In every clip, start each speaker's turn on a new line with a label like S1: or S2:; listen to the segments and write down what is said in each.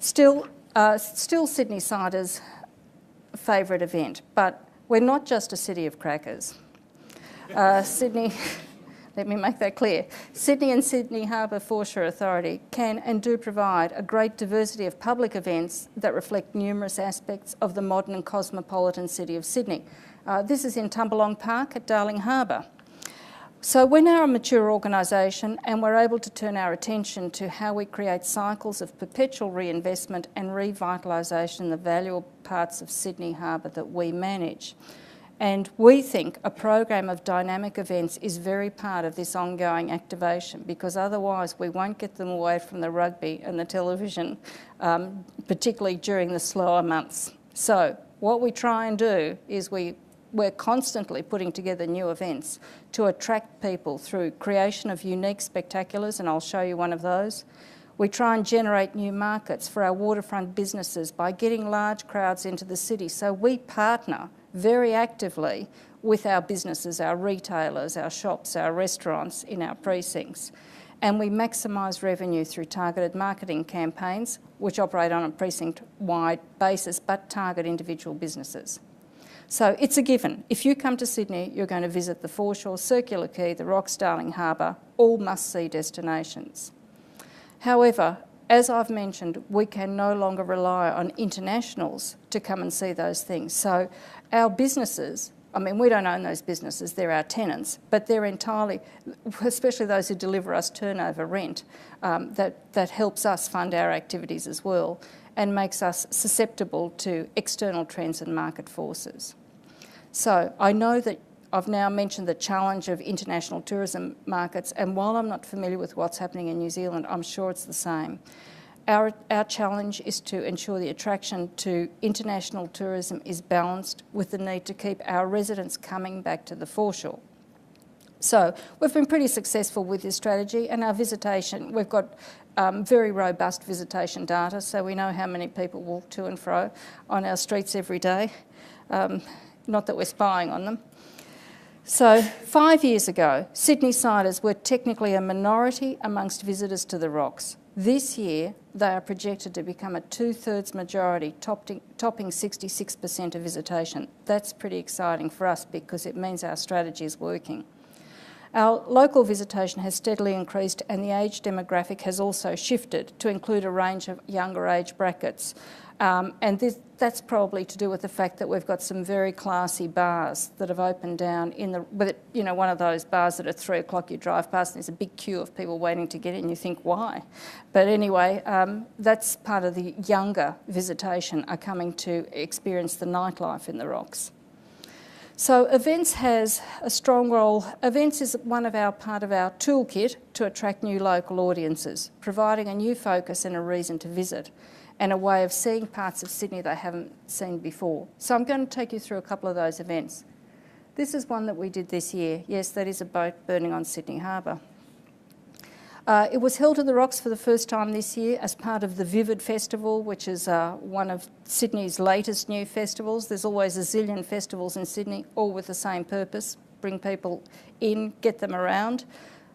S1: Still Sydneysiders' favourite event, but we're not just a city of crackers. Sydney, let me make that clear. Sydney and Sydney Harbour Foreshore Authority can and do provide a great diversity of public events that reflect numerous aspects of the modern and cosmopolitan city of Sydney. This is in Tumbalong Park at Darling Harbour. So we're now a mature organisation and we're able to turn our attention to how we create cycles of perpetual reinvestment and revitalisation in the valuable parts of Sydney Harbour that we manage. And we think a program of dynamic events is very part of this ongoing activation, because otherwise we won't get them away from the rugby and the television, particularly during the slower months. So what we try and do is we're constantly putting together new events to attract people through creation of unique spectaculars, and I'll show you one of those. We try and generate new markets for our waterfront businesses by getting large crowds into the city. So we partner very actively with our businesses, our retailers, our shops, our restaurants in our precincts. And we maximise revenue through targeted marketing campaigns, which operate on a precinct-wide basis but target individual businesses. So it's a given. If you come to Sydney, you're going to visit the Foreshore, Circular Quay, the Rocks, Darling Harbour, all must-see destinations. However, as I've mentioned, we can no longer rely on internationals to come and see those things. So our businesses, I mean, we don't own those businesses, they're our tenants, but they're entirely, especially those who deliver us turnover rent, that helps us fund our activities as well and makes us susceptible to external trends and market forces. So I know that I've now mentioned the challenge of international tourism markets, and while I'm not familiar with what's happening in New Zealand, I'm sure it's the same. Our challenge is to ensure the attraction to international tourism is balanced with the need to keep our residents coming back to the foreshore. So we've been pretty successful with this strategy, and our visitation, we've got very robust visitation data, so we know how many people walk to and fro on our streets every day. Not that we're spying on them. So 5 years ago, Sydneysiders were technically a minority amongst visitors to the Rocks. This year, they are projected to become a 2/3 majority, topping 66% of visitation. That's pretty exciting for us because it means our strategy is working. Our local visitation has steadily increased, and the age demographic has also shifted to include a range of younger age brackets. That's probably to do with the fact that we've got some very classy bars that have opened down in the, one of those bars that at 3 o'clock you drive past and there's a big queue of people waiting to get in. You think, why? But anyway, that's part of the younger visitation are coming to experience the nightlife in the Rocks. So events has a strong role. Events is part of our toolkit to attract new local audiences, providing a new focus and a reason to visit, and a way of seeing parts of Sydney they haven't seen before. So I'm going to take you through a couple of those events. This is one that we did this year. Yes, that is a boat burning on Sydney Harbour. It was held at the Rocks for the first time this year as part of the Vivid Festival, which is one of Sydney's latest new festivals. There's always a zillion festivals in Sydney, all with the same purpose: bring people in, get them around.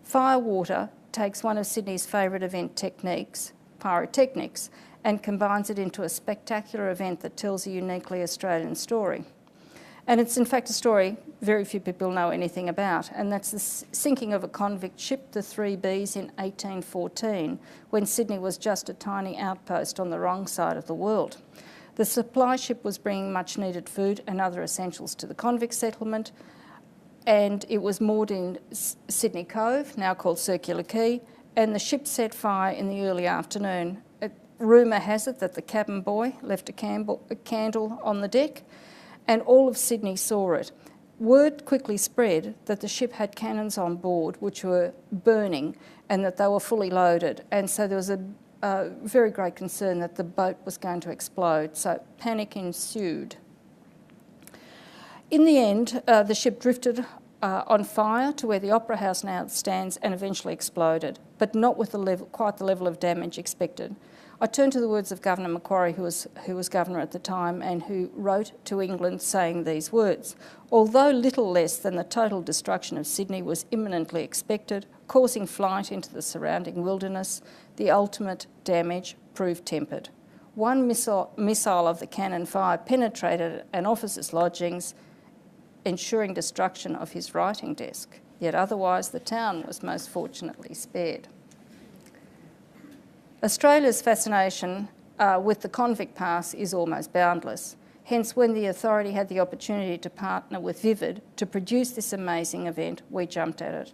S1: Firewater takes one of Sydney's favourite event techniques, pyrotechnics, and combines it into a spectacular event that tells a uniquely Australian story. And it's in fact a story very few people know anything about, and that's the sinking of a convict ship, the 3Bs, in 1814, when Sydney was just a tiny outpost on the wrong side of the world. The supply ship was bringing much needed food and other essentials to the convict settlement, and it was moored in Sydney Cove, now called Circular Quay, and the ship set fire in the early afternoon. Rumour has it that the cabin boy left a candle on the deck, and all of Sydney saw it. Word quickly spread that the ship had cannons on board which were burning and that they were fully loaded, and so there was a very great concern that the boat was going to explode, so panic ensued. In the end, the ship drifted on fire to where the Opera House now stands and eventually exploded, but not with quite the level of damage expected. I turn to the words of Governor Macquarie, who was Governor at the time, and who wrote to England saying these words: "Although little less than the total destruction of Sydney was imminently expected, causing flight into the surrounding wilderness, the ultimate damage proved tempered. one missile of the cannon fire penetrated an officer's lodgings, ensuring destruction of his writing desk. Yet otherwise the town was most fortunately spared. Australia's fascination with the convict pass is almost boundless. Hence, when the authority had the opportunity to partner with Vivid to produce this amazing event, we jumped at it.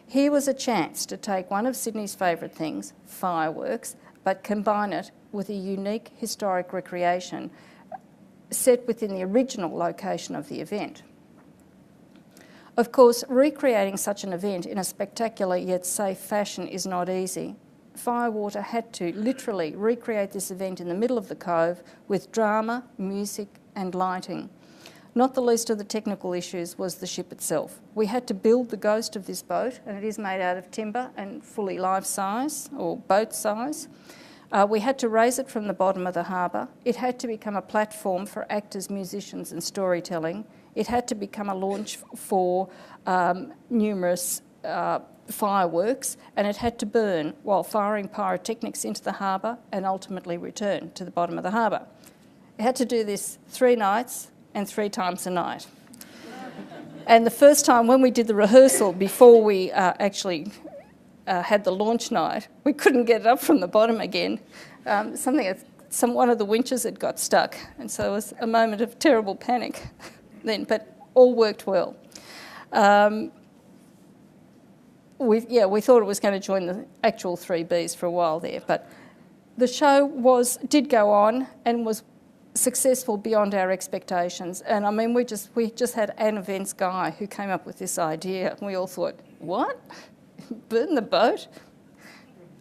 S1: Here was a chance to take one of Sydney's favourite things, fireworks, but combine it with a unique historic recreation set within the original location of the event. Of course, recreating such an event in a spectacular yet safe fashion is not easy. Firewater had to literally recreate this event in the middle of the cove with drama, music and lighting. Not the least of the technical issues was the ship itself. We had to build the ghost of this boat, and it is made out of timber and fully life-size, or boat size. We had to raise it from the bottom of the harbour. It had to become a platform for actors, musicians and storytelling. It had to become a launch for numerous fireworks, and it had to burn while firing pyrotechnics into the harbour and ultimately return to the bottom of the harbour. It had to do this 3 nights and 3 times a night. And the first time when we did the rehearsal before we actually had the launch night, we couldn't get it up from the bottom again. One of the winches had got stuck, and so it was a moment of terrible panic then, but all worked well. We thought it was going to join the actual 3Bs for a while there, but the show did go on and was successful beyond our expectations. And I mean, we just had an events guy who came up with this idea, and we all thought, what? Burn the boat?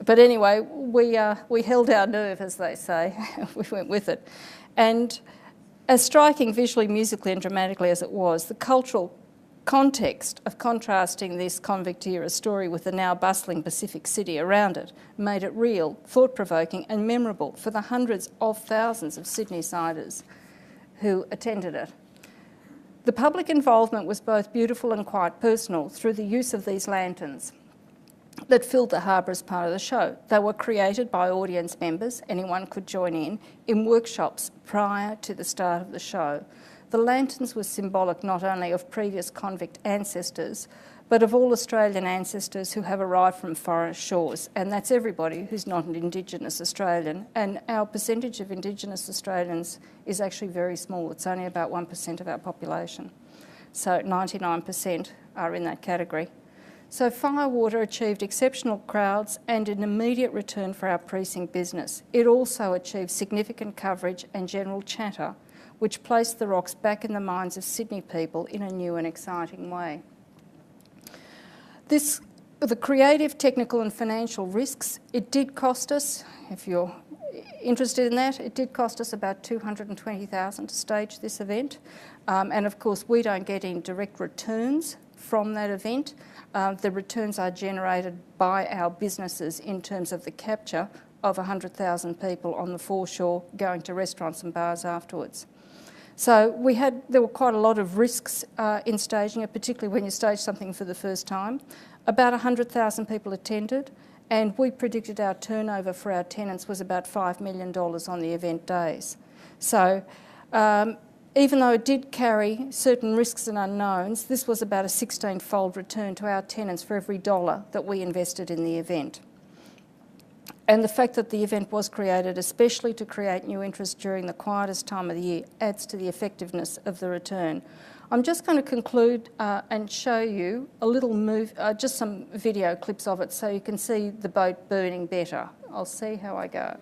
S1: But anyway, we held our nerve, as they say. We went with it. And as striking visually, musically and dramatically as it was, the cultural context of contrasting this convict era story with the now bustling Pacific city around it made it real, thought-provoking and memorable for the hundreds of thousands of Sydney-siders who attended it. The public involvement was both beautiful and quite personal through the use of these lanterns that filled the harbour as part of the show. They were created by audience members, anyone could join in workshops prior to the start of the show. The lanterns were symbolic not only of previous convict ancestors, but of all Australian ancestors who have arrived from foreign shores, and that's everybody who's not an Indigenous Australian. And our percentage of Indigenous Australians is actually very small. It's only about 1% of our population. So 99% are in that category. So Firewater achieved exceptional crowds and an immediate return for our precinct business. It also achieved significant coverage and general chatter, which placed the rocks back in the minds of Sydney people in a new and exciting way. The creative, technical and financial risks, it did cost us, if you're interested in that, it did cost us about $220,000 to stage this event. And of course, we don't get any direct returns from that event. The returns are generated by our businesses in terms of the capture of 100,000 people on the foreshore going to restaurants and bars afterwards. So there were quite a lot of risks in staging it, particularly when you stage something for the first time. About 100,000 people attended, and we predicted our turnover for our tenants was about $5 million on the event days. So even though it did carry certain risks and unknowns, this was about a 16-fold return to our tenants for every dollar that we invested in the event. And the fact that the event was created especially to create new interest during the quietest time of the year adds to the effectiveness of the return. I'm just going to conclude and show you a little just some video clips of it so you can see the boat burning better. I'll see how I go.